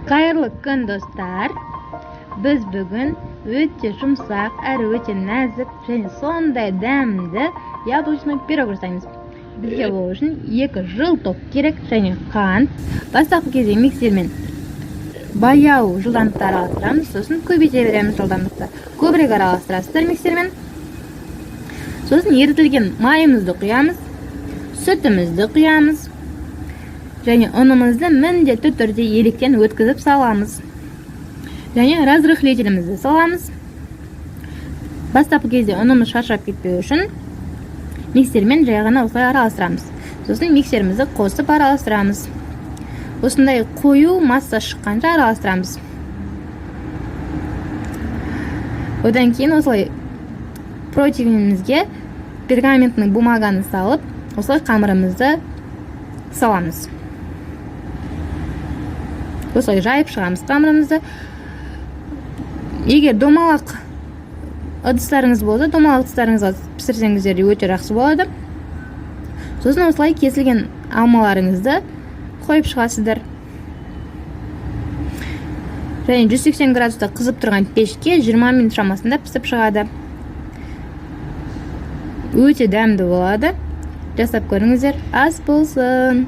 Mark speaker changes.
Speaker 1: Қайырлы күн, достар. Біз бүгін өте жұмсақ, әрі өте нәзік және сондай дәмді яблочный пирог жасаймыз. Бізге ол үшін 2 жылток керек және қант. Бастапқы кезде миксермен баяу жылдамдықты араластырамыз, сосын көбейте береміз жылдамдықты. Көбірек араластырасыздар миксермен. Сосын ерітілген майымызды құямыз, сүтімізді құямыз және ұнымызды міндетті түрде електен өткізіп саламыз. Және разрыхлителімізді саламыз. Бастапқы кезде ұнымыз шаршап кетпеу үшін миксермен жай ғана осылай араластырамыз. Сосын миксерімізді қосып араластырамыз. Осындай қою масса шыққанша араластырамыз. Одан кейін осылай противнімізге пергаментный бумаганы салып, осылай қамырымызды саламыз. Осылай жайып шығамыз қамырымызды. Егер домалақ ыдыстарыңыз болса, домалақ ыдыстарыңызға пісірсеңіздер өте жақсы болады. Сосын осылай кесілген алмаларыңызды қойып шығасыздар. Және 180 градуста қызып тұрған пешке 20 минут шамасында пісіп шығады. Өте дәмді болады. Жасап көріңіздер. Ас болсын!